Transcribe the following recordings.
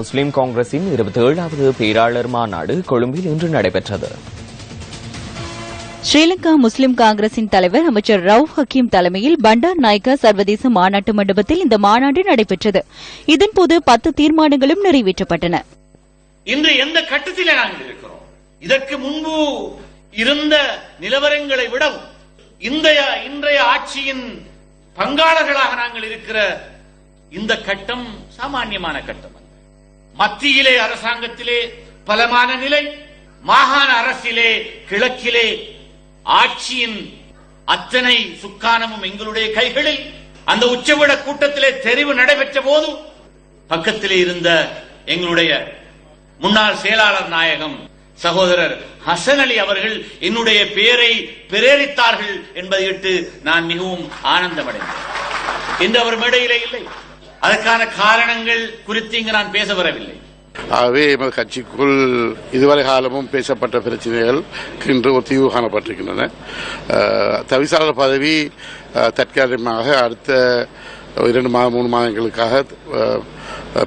முஸ்லிம் காங்கிரசின் 27வது பேராளர் மாநாடு கொழும்பில் இன்று நடைபெற்றது. ஸ்ரீலங்கா முஸ்லிம் காங்கிரசின் தலைவர் அமைச்சர் ரவுப் ஹக்கீம் தலைமையில் பண்டார் நாயக்கா சர்வதேச மாநாட்டு மண்டபத்தில் இந்த மாநாடு நடைபெற்றது. இதன்போது 10 தீர்மானங்களும் நிறைவேற்றப்பட்டன. இன்று எந்த கட்டத்திலே நாங்கள் இருக்கிறோம்? இதற்கு முன்பு இருந்த நிலவரங்களை விடவும் இன்றைய ஆட்சியின் பங்காளர்களாக நாங்கள் இருக்கிற இந்த கட்டம் சாமானியமான கட்டம் அல்ல. மத்தியிலே அரசாங்கத்திலே பலமான நிலை, மாகாண அரசிலே கிழக்கிலே ஆட்சியின் அத்தனை சுக்கானமும் எங்களுடைய கைகளில். அந்த உச்சவிட கூட்டத்திலே தெரிவு நடைபெற்ற போது பக்கத்திலே இருந்த எங்களுடைய முன்னாள் செயலாளர் நாயகம் சகோதரர் ஹசன் அலி அவர்கள் என்னுடைய பெயரை பிரேரித்தார்கள் என்பதையிட்டு நான் மிகவும் ஆனந்தமடைந்தேன். இன்று அவர் மேடையிலே இல்லை. அதற்கான காரணங்கள் குறித்து இங்கு நான் பேச வரவில்லை. ஆகவே எமது கட்சிக்குள் இதுவரை காலமும் பேசப்பட்ட பிரச்சனைகள் இன்று ஒரு தீர்வு காணப்பட்டிருக்கின்றன. தவிசாளர் பதவி தற்காலிகமாக அடுத்த 2-3 மாதங்களுக்காக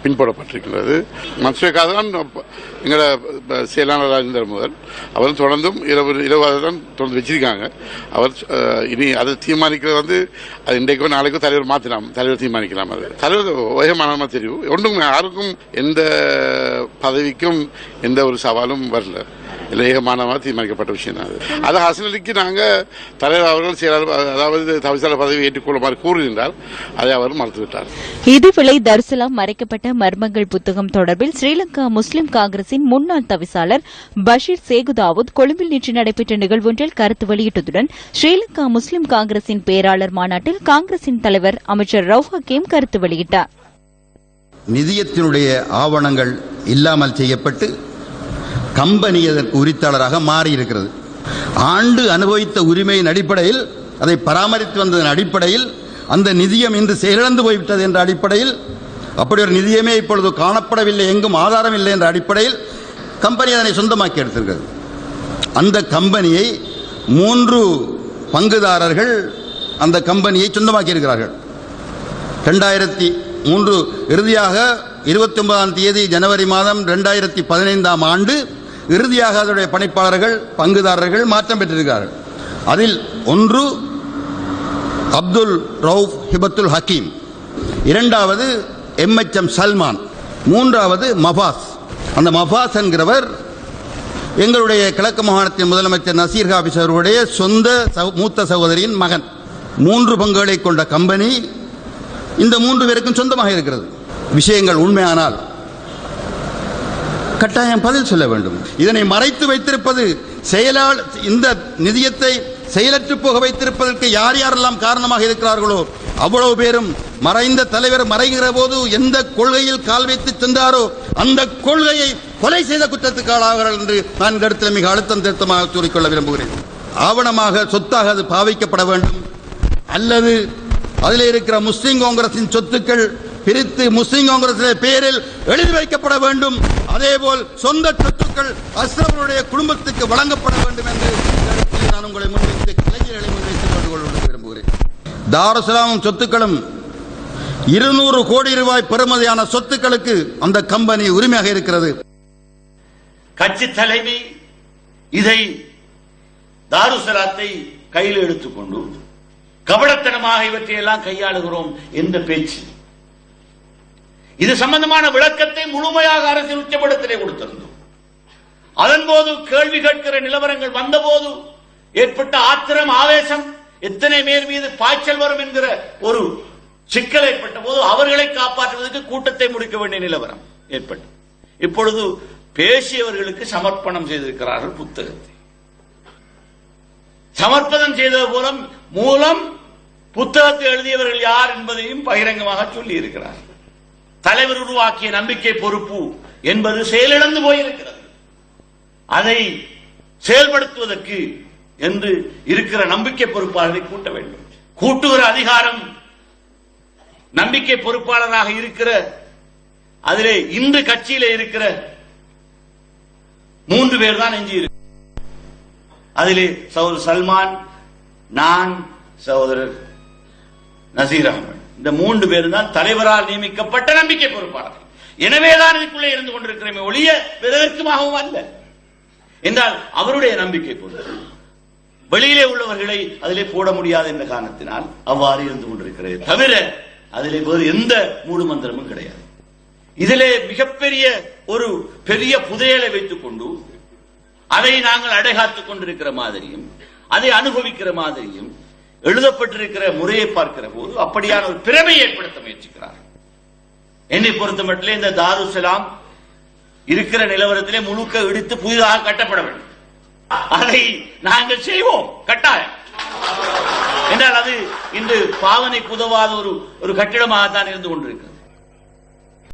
பின்பற்றப்பட்டிருக்கிறது. மன்சூருக்காக தான் எங்களோட செயலாளர் ராஜேந்திர முதல் அவரும் தொடர்ந்தும் இரவு தான் தொடர்ந்து வச்சிருக்காங்க. அவர் இனி அதை தீர்மானிக்கிறது அது இன்றைக்கோ நாளைக்கோ தலைவர் மாற்றலாம், தலைவர் தீர்மானிக்கலாம். அது தலைவர் வேகமானமாக தெரியும். ஒன்றும் யாருக்கும் எந்த பதவிக்கும் எந்த ஒரு சவாலும் வரல. ஏகமானமாக தீர்மானிக்கப்பட்ட விஷயம் தான் அது. ஹசன் அலிக்கு நாங்கள் தலைவர் அவர்கள் செயலாளர், அதாவது தவிசாளர் பதவி ஏற்றுக்கொள்ளுமாறு கூறியிருந்தால் அதை அவர் மறுத்துவிட்டார். இதேவேளை தர்சலாம் மறைக்கப்பட்ட மர்மங்கள் புத்தகம் தொடர்பில் ஸ்ரீலங்கா முஸ்லிம் காங்கிரசின் முன்னாள் தவிசாளர் பஷீர் சேகுதாவுத் கொழும்பில் நேற்று நடைபெற்ற நிகழ்வொன்றில் கருத்து வெளியிட்டதுடன் ஸ்ரீலங்கா முஸ்லிம் காங்கிரசின் பேராளர் மாநாட்டில் காங்கிரசின் தலைவர் அமைச்சர் ரவுப் ஹக்கீம் கருத்து வெளியிட்டார். நிதியத்தினுடைய ஆவணங்கள் இல்லாமல் செய்யப்பட்டு கம்பெனி அதற்கு உரித்தாளராக மாறியிருக்கிறது. ஆண்டு அனுபவித்த உரிமையின் அடிப்படையில், அதை பராமரித்து வந்ததன் அடிப்படையில் அந்த நிதியம் இன்று செயலிழந்து போய்விட்டது என்ற அடிப்படையில், அப்படி ஒரு நிதியமே இப்பொழுது காணப்படவில்லை, எங்கும் ஆதாரம் இல்லை என்ற அடிப்படையில் கம்பெனி அதனை சொந்தமாக்கி எடுத்திருக்கிறது. அந்த கம்பெனியை 3 பங்குதாரர்கள் அந்த கம்பெனியை சொந்தமாக்கி இருக்கிறார்கள். 2003 இறுதியாக 29ஆம் தேதி ஜனவரி மாதம் 2015ஆம் ஆண்டு இறுதியாக அதனுடைய பணிப்பாளர்கள் பங்குதாரர்கள் மாற்றம் பெற்றிருக்கிறார்கள். அதில் ஒன்று அப்துல் ரவுப் ஹிபத்துல் ஹக்கீம், 2வது MHM சல்மான், 3வது மஃபாஸ். அந்த மஃபாஸ் என்கிறவர் எங்களுடைய கிழக்கு மாகாணத்தின் முதலமைச்சர் நசீர் ஹாபிஸ் அவருடைய சொந்த மூத்த சகோதரியின் மகன். 3 பங்குகளை கொண்ட கம்பெனி இந்த 3 பேருக்கும் சொந்தமாக இருக்கிறது. விஷயங்கள் உண்மையானால் கட்டாயம் பதில் சொல்ல வேண்டும். இதனை மறைத்து வைத்திருப்பது இந்த நிதியத்தை செயலற்று போக வைத்திருப்பதற்கு யார் யாரெல்லாம் காரணமாக இருக்கிறார்களோ அவ்வளவு பேரும் மறைந்த தலைவர் மறைகிற போது எந்த கொள்கையில் கால் வைத்து சென்றாரோ அந்த கொள்கையை கொலை செய்த குற்றத்துக்கு ஆளாகிறார்கள் என்று நான் இந்த இடத்தில் மிக அழுத்தம் திருத்தமாக கூறிக்கொள்ள விரும்புகிறேன். ஆவணமாக சொத்தாக அது பாவிக்கப்பட வேண்டும், அல்லது அதில் இருக்கிற முஸ்லிம் காங்கிரசின் சொத்துக்கள் பிரித்து முஸ்லிம் காங்கிரஸ் பேரில் எழுதி வைக்கப்பட வேண்டும். அதேபோல் சொந்த சொத்துக்கள் அஸ்ரஃபுடைய குடும்பத்துக்கு வழங்கப்பட வேண்டும் என்று நான் உங்களை முன்வைத்து கலைஞர்களை முன்வைத்து கொண்டு விரும்புகிறேன். தாருசலாம் சொத்துக்களும் 200 கோடி ரூபாய் பெறுமதியான சொத்துக்களுக்கு அந்த கம்பெனி உரிமையாக இருக்கிறது. கட்சி தலைமை இதை தாருசலாத்தை கையில் எடுத்துக்கொண்டு கபடத்தனமாக இவற்றையெல்லாம் கையாளுகிறோம் என்ற பேச்சு. இது சம்பந்தமான விளக்கத்தை முழுமையாக அரசியல் உச்சபடத்திலே கொடுத்திருந்தோம். அதன்போது கேள்வி கேட்கிற நிலவரங்கள் வந்தபோது ஏற்பட்ட ஆத்திரம், ஆவேசம், எத்தனை பேர் மீது பாய்ச்சல் வரும் என்கிற ஒரு சிக்கல் ஏற்பட்ட போது அவர்களை காப்பாற்றுவதற்கு கூட்டத்தை முடிக்க வேண்டிய நிலவரம் ஏற்பட்டது. இப்பொழுது பேசியவர்களுக்கு சமர்ப்பணம் செய்திருக்கிறார்கள் புத்தகத்தை. சமர்ப்பணம் செய்தது மூலம் புத்தகத்தை எழுதியவர்கள் யார் என்பதையும் பகிரங்கமாக சொல்லி இருக்கிறார்கள். தலைவர் உருவாக்கிய நம்பிக்கை பொறுப்பு என்பது செயலிழந்து போயிருக்கிறது. அதை செயல்படுத்துவதற்கு என்று இருக்கிற நம்பிக்கை பொறுப்பாளரை கூட்ட வேண்டும். கூட்டுகிற அதிகாரம் நம்பிக்கை பொறுப்பாளராக இருக்கிற அதிலே இந்து கட்சியில இருக்கிற 3 பேர் தான் எஞ்சி இருக்கு. அதிலே சகோதரர் சல்மான், நான், சகோதரர் நசீர் அகமது, இந்த 3 பேர் தான் தலைவரால் நியமிக்கப்பட்ட நம்பிக்கை பொறுப்பாளர்கள். எனவேதான் இதுக்குள்ளே இருந்து கொண்டிருக்கிறோமே ஒழிய பிறருக்குமாகவும் அல்ல என்றால் அவருடைய நம்பிக்கை கொண்டு வெளியிலே உள்ளவர்களை அதிலே போட முடியாது என்ற காரணத்தினால் அவ்வாறு இருந்து கொண்டிருக்கிறது தவிர அதிலே வேறு எந்த மூடு மந்திரமும் கிடையாது. இதிலே மிகப்பெரிய ஒரு பெரிய புதையலை வைத்துக் கொண்டு அதை நாங்கள் அடைகாத்துக் கொண்டிருக்கிற மாதிரியும் அதை அனுபவிக்கிற மாதிரியும் எழுதப்பட்டிருக்கிற முறையை பார்க்கிற போது அப்படியான ஒரு பிரமை ஏற்படுத்த முயற்சிக்கிறார். என்னை பொறுத்த மட்டும் இந்த தாருசலாம் இருக்கிற நிலவரத்திலே முழுக்க இடித்து புதிதாக கட்டப்பட வேண்டும். அதை நாங்கள் செய்வோம் கட்டாயம். என்றால் அது இன்று பாவனைக்கு உதவாத ஒரு கட்டிடமாகத்தான் இருந்து கொண்டிருக்கிறது.